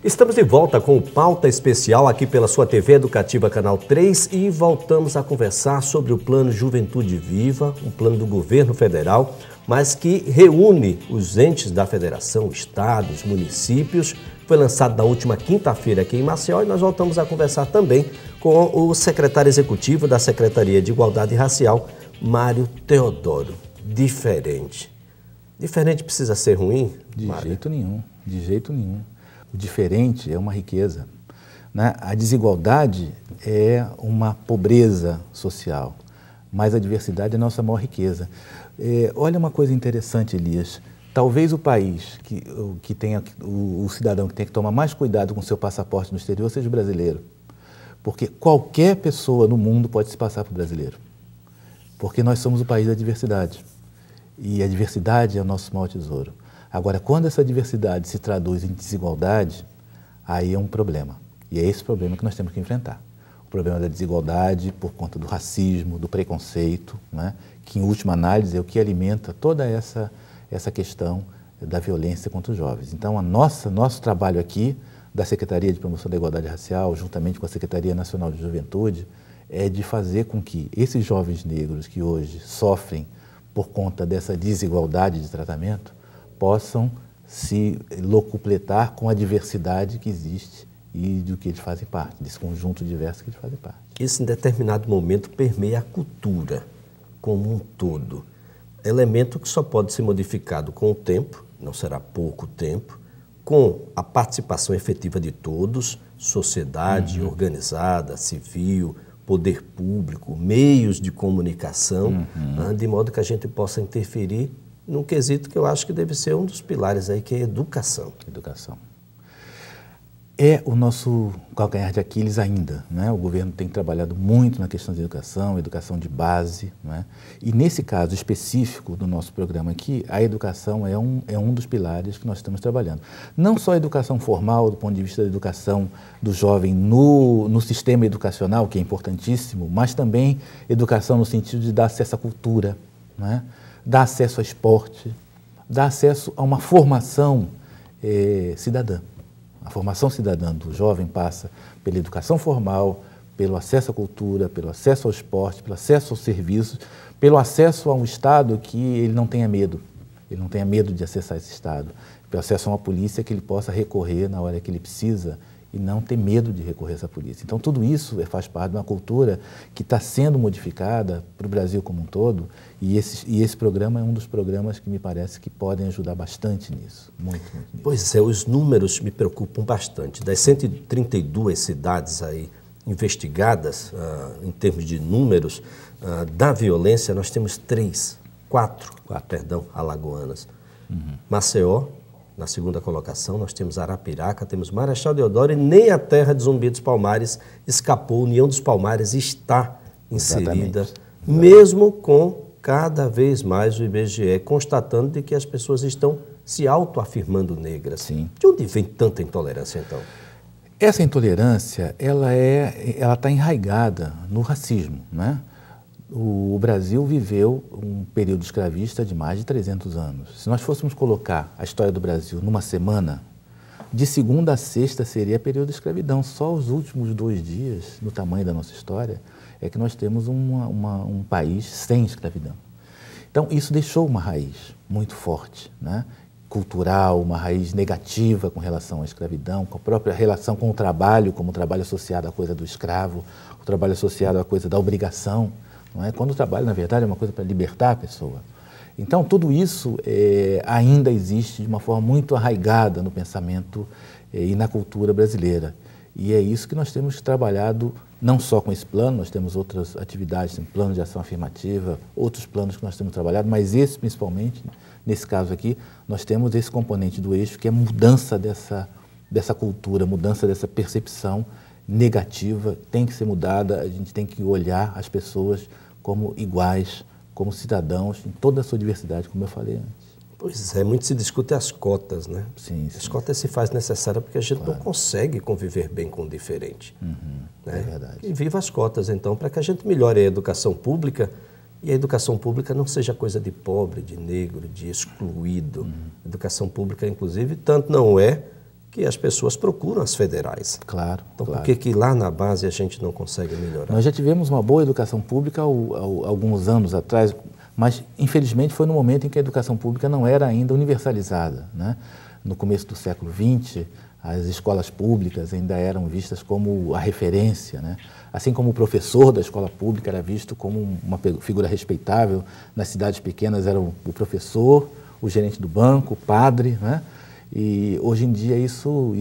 Estamos de volta com o Pauta Especial aqui pela sua TV Educativa Canal 3 e voltamos a conversar sobre o Plano Juventude Viva, um plano do governo federal, mas que reúne os entes da federação, estados, municípios. Foi lançado na última quinta-feira aqui em Maceió e nós voltamos a conversar também com o secretário executivo da Secretaria de Igualdade Racial, Mário Teodoro. Diferente. Diferente precisa ser ruim, Mário? De jeito nenhum, de jeito nenhum. O diferente é uma riqueza, né? A desigualdade é uma pobreza social, mas a diversidade é a nossa maior riqueza. Olha uma coisa interessante, Elias. Talvez o país que tenha, o cidadão que tem que tomar mais cuidado com o seu passaporte no exterior seja o brasileiro. Porque qualquer pessoa no mundo pode se passar por brasileiro. Porque nós somos o país da diversidade. E a diversidade é o nosso maior tesouro. Agora, quando essa diversidade se traduz em desigualdade, aí é um problema. E é esse problema que nós temos que enfrentar. O problema da desigualdade por conta do racismo, do preconceito, né? Que em última análise é o que alimenta toda essa questão da violência contra os jovens. Então, nosso trabalho aqui, da Secretaria de Promoção da Igualdade Racial, juntamente com a Secretaria Nacional de Juventude, é de fazer com que esses jovens negros que hoje sofrem por conta dessa desigualdade de tratamento, possam se locupletar com a diversidade que existe e do que eles fazem parte, desse conjunto diverso que eles fazem parte. Isso, em determinado momento, permeia a cultura como um todo. Elemento que só pode ser modificado com o tempo, não será pouco tempo, com a participação efetiva de todos, sociedade organizada, civil, poder público, meios de comunicação, de modo que a gente possa interferir num quesito que eu acho que deve ser um dos pilares aí, que é a educação. Educação. É o nosso calcanhar de Aquiles ainda, né? O governo tem trabalhado muito na questão de educação de base, né? E nesse caso específico do nosso programa aqui, a educação é um dos pilares que nós estamos trabalhando. Não só a educação formal, do ponto de vista da educação do jovem no sistema educacional, que é importantíssimo, mas também educação no sentido de dar acesso à cultura, né? Dar acesso ao esporte, dar acesso a uma formação cidadã. A formação cidadã do jovem passa pela educação formal, pelo acesso à cultura, pelo acesso ao esporte, pelo acesso aos serviços, pelo acesso a um Estado que ele não tenha medo de acessar esse Estado, pelo acesso a uma polícia que ele possa recorrer na hora que ele precisa e não ter medo de recorrer a essa polícia. Então, tudo isso faz parte de uma cultura que está sendo modificada para o Brasil como um todo, e esse programa é um dos programas que me parece que podem ajudar bastante nisso, muito nisso. Pois é, os números me preocupam bastante. Das 132 cidades aí investigadas, em termos de números, da violência, nós temos quatro, alagoanas. Maceió, na segunda colocação, nós temos Arapiraca, temos Marechal Deodoro e nem a terra de Zumbi dos Palmares escapou. União dos Palmares está inserida, Exatamente. Mesmo com cada vez mais o IBGE constatando de que as pessoas estão se autoafirmando negras. Sim. De onde vem tanta intolerância, então? Essa intolerância, ela está enraigada no racismo, né? O Brasil viveu um período escravista de mais de 300 anos. Se nós fôssemos colocar a história do Brasil numa semana, de segunda a sexta seria período de escravidão. Só os últimos 2 dias, no tamanho da nossa história, é que nós temos um país sem escravidão. Então, isso deixou uma raiz muito forte, né? Cultural, uma raiz negativa com relação à escravidão, com a própria relação com o trabalho, como o trabalho associado à coisa do escravo, o trabalho associado à coisa da obrigação. Não é? Quando o trabalho, na verdade, é uma coisa para libertar a pessoa. Então, tudo isso ainda existe de uma forma muito arraigada no pensamento e na cultura brasileira. E é isso que nós temos trabalhado, não só com esse plano, nós temos outras atividades, tem plano de ação afirmativa, outros planos que nós temos trabalhado, mas esse principalmente, nesse caso aqui, nós temos esse componente do eixo, que é a mudança dessa cultura, mudança dessa percepção negativa, tem que ser mudada, a gente tem que olhar as pessoas como iguais, como cidadãos, em toda a sua diversidade, como eu falei antes. Pois é, muito se discute as cotas, né? Sim. As cotas se faz necessária porque a gente não consegue conviver bem com o diferente. Né? É verdade. E viva as cotas, então, para que a gente melhore a educação pública e a educação pública não seja coisa de pobre, de negro, de excluído. A educação pública, inclusive, tanto não é que as pessoas procuram as federais. Claro, Então, claro. por que lá na base a gente não consegue melhorar? Nós já tivemos uma boa educação pública alguns anos atrás, mas infelizmente foi no momento em que a educação pública não era ainda universalizada, né? No começo do século XX, as escolas públicas ainda eram vistas como a referência, né? Assim como o professor da escola pública era visto como uma figura respeitável, nas cidades pequenas era o professor, o gerente do banco, o padre, né? E hoje em dia isso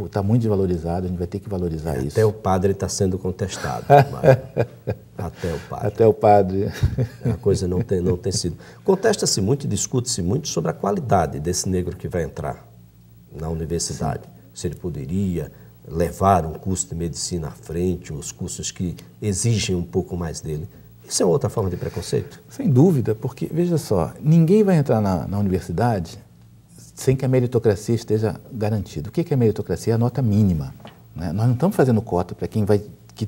está muito desvalorizado, a gente vai ter que valorizar isso. Até o padre está sendo contestado. Até o padre. Até o padre. A coisa não tem sido. Contesta-se muito e discute-se muito sobre a qualidade desse negro que vai entrar na universidade. Sim. Se ele poderia levar um curso de medicina à frente, os cursos que exigem um pouco mais dele. Isso é outra forma de preconceito? Sem dúvida, porque, veja só, ninguém vai entrar na universidade sem que a meritocracia esteja garantida. O que é meritocracia? É a nota mínima, né? Nós não estamos fazendo cota para quem vai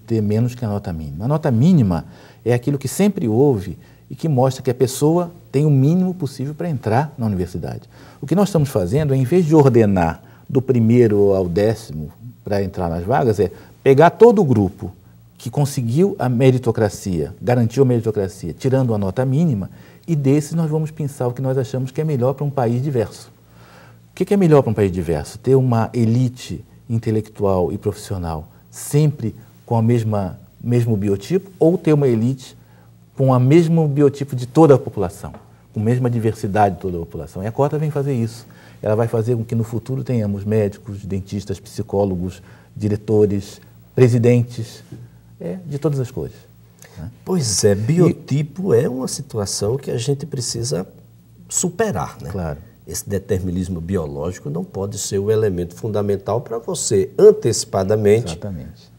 ter menos que a nota mínima. A nota mínima é aquilo que sempre houve e que mostra que a pessoa tem o mínimo possível para entrar na universidade. O que nós estamos fazendo é, em vez de ordenar do primeiro ao 10º para entrar nas vagas, é pegar todo o grupo que conseguiu a meritocracia, garantiu a meritocracia, tirando a nota mínima, e desses nós vamos pensar o que nós achamos que é melhor para um país diverso. O que é melhor para um país diverso? Ter uma elite intelectual e profissional sempre com a mesmo biotipo, ou ter uma elite com o mesmo biotipo de toda a população, com a mesma diversidade de toda a população? E a cota vem fazer isso. Ela vai fazer com que no futuro tenhamos médicos, dentistas, psicólogos, diretores, presidentes, de todas as cores, né? Pois é, biotipo é uma situação que a gente precisa superar, né? Claro. Esse determinismo biológico não pode ser o elemento fundamental para você, antecipadamente, exatamente,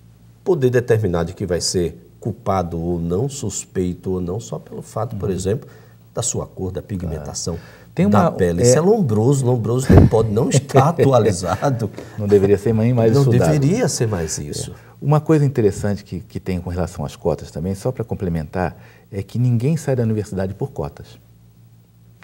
poder determinar de que vai ser culpado ou não, suspeito ou não, só pelo fato, por exemplo, da sua cor, da pigmentação, da pele. Isso é lombroso não pode não estar atualizado. Não deveria ser mais não estudado. Não deveria ser mais isso. Uma coisa interessante que tem com relação às cotas também, só para complementar, é que ninguém sai da universidade por cotas.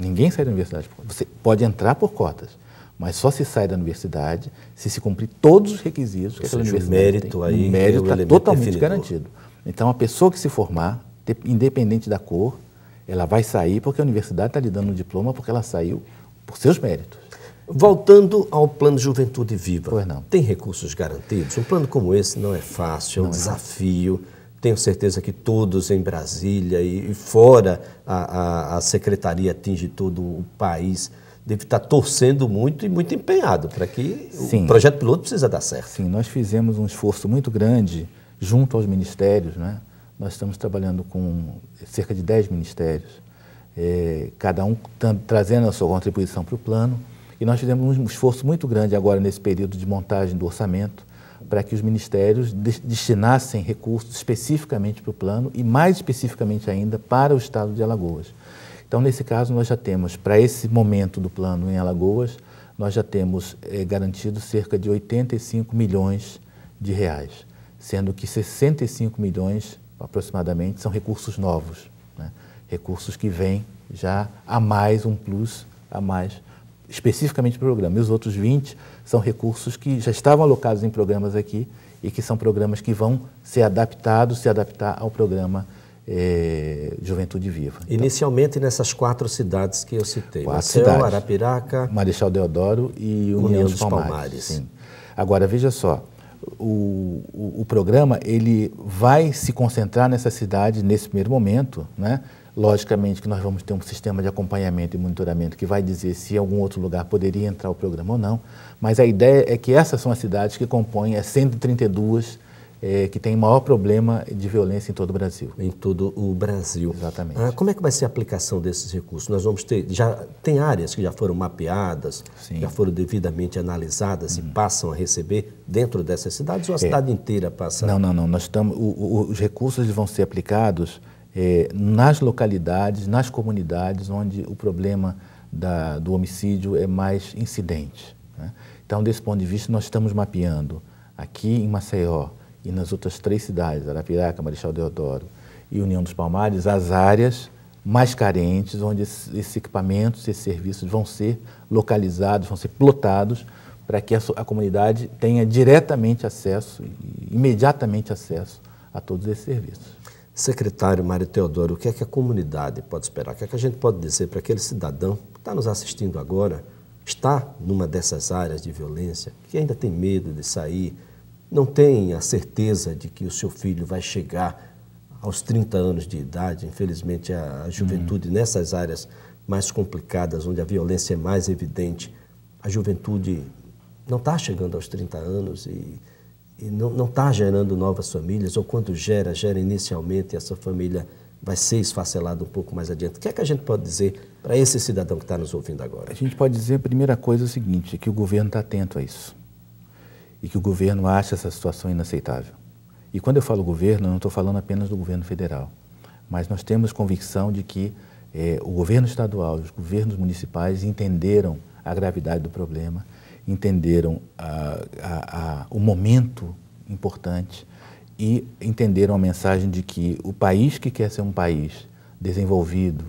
Ninguém sai da universidade por cotas. Você pode entrar por cotas, mas só se sai da universidade se cumprir todos os requisitos que aquela universidade tem. O mérito está totalmente garantido. Então, a pessoa que se formar, independente da cor, ela vai sair porque a universidade está lhe dando um diploma porque ela saiu por seus méritos. Voltando ao Plano Juventude Viva, pois não. Tem recursos garantidos? Um plano como esse não é fácil, é um desafio. Tenho certeza que todos em Brasília e fora a secretaria atinge todo o país, deve estar torcendo muito e muito empenhado para que o projeto piloto precisa dar certo. Sim, nós fizemos um esforço muito grande junto aos ministérios, né? Nós estamos trabalhando com cerca de 10 ministérios, cada um trazendo a sua contribuição para o plano, e nós fizemos um esforço muito grande agora nesse período de montagem do orçamento para que os ministérios destinassem recursos especificamente para o plano e mais especificamente ainda para o estado de Alagoas. Então, nesse caso, nós já temos, para esse momento do plano em Alagoas, nós já temos garantido cerca de 85 milhões de reais, sendo que 65 milhões aproximadamente são recursos novos, né? Recursos que vêm já a mais, um plus a mais, especificamente para o programa. E os outros 20 são recursos que já estavam alocados em programas aqui e que são programas que vão se adaptar ao programa Juventude Viva. Inicialmente nessas 4 cidades que eu citei, Maceió, Arapiraca, Marechal Deodoro e União dos Palmares. Sim. Agora, veja só, o programa ele vai se concentrar nessa cidade nesse primeiro momento, né? Logicamente que nós vamos ter um sistema de acompanhamento e monitoramento que vai dizer se em algum outro lugar poderia entrar o programa ou não, mas a ideia é que essas são as cidades que compõem as 132 que têm o maior problema de violência em todo o Brasil. Em todo o Brasil. Exatamente. Como é que vai ser a aplicação desses recursos? Nós vamos ter, tem áreas que já foram mapeadas, sim, já foram devidamente analisadas e passam a receber dentro dessas cidades ou a cidade inteira passa? Não. Nós estamos, os recursos vão ser aplicados nas localidades, nas comunidades onde o problema do homicídio é mais incidente, né? Então, desse ponto de vista, nós estamos mapeando aqui em Maceió e nas outras 3 cidades, Arapiraca, Marechal Deodoro e União dos Palmares, as áreas mais carentes, onde esses equipamentos, esses serviços vão ser localizados, vão ser plotados para que a comunidade tenha diretamente acesso, imediatamente acesso a todos esses serviços. Secretário Mário Teodoro, o que é que a comunidade pode esperar? O que é que a gente pode dizer para aquele cidadão que está nos assistindo agora, está numa dessas áreas de violência, que ainda tem medo de sair, não tem a certeza de que o seu filho vai chegar aos 30 anos de idade, infelizmente a juventude nessas áreas mais complicadas, onde a violência é mais evidente, a juventude não está chegando aos 30 anos e não está gerando novas famílias, ou quando gera inicialmente, essa família vai ser esfacelada um pouco mais adiante. O que é que a gente pode dizer para esse cidadão que está nos ouvindo agora? A gente pode dizer, a primeira coisa é o seguinte, que o governo está atento a isso e que o governo acha essa situação inaceitável. E quando eu falo governo, eu não estou falando apenas do governo federal, mas nós temos convicção de que o governo estadual e os governos municipais entenderam a gravidade do problema, entenderam o momento importante e entenderam a mensagem de que o país que quer ser um país desenvolvido,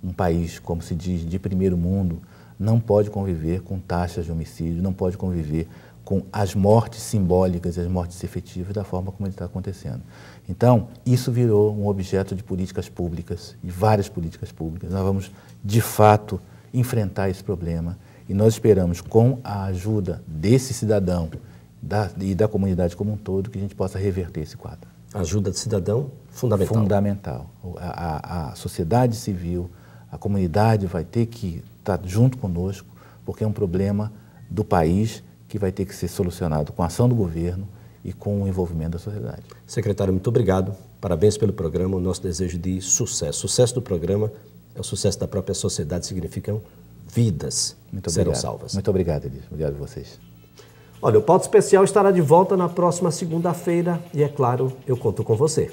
um país, como se diz, de primeiro mundo, não pode conviver com taxas de homicídio, não pode conviver com as mortes simbólicas e as mortes efetivas da forma como está acontecendo. Então, isso virou um objeto de políticas públicas, de várias políticas públicas. Nós vamos, de fato, enfrentar esse problema e nós esperamos, com a ajuda desse cidadão e da comunidade como um todo, que a gente possa reverter esse quadro. A ajuda do cidadão, fundamental. Fundamental. A sociedade civil, a comunidade vai ter que estar junto conosco, porque é um problema do país que vai ter que ser solucionado com a ação do governo e com o envolvimento da sociedade. Secretário, muito obrigado. Parabéns pelo programa. O nosso desejo de sucesso. O sucesso do programa é o sucesso da própria sociedade, significam vidas serão salvas. Muito obrigado, Elias. Obrigado a vocês. Olha, o Pauta Especial estará de volta na próxima segunda-feira e, é claro, eu conto com você.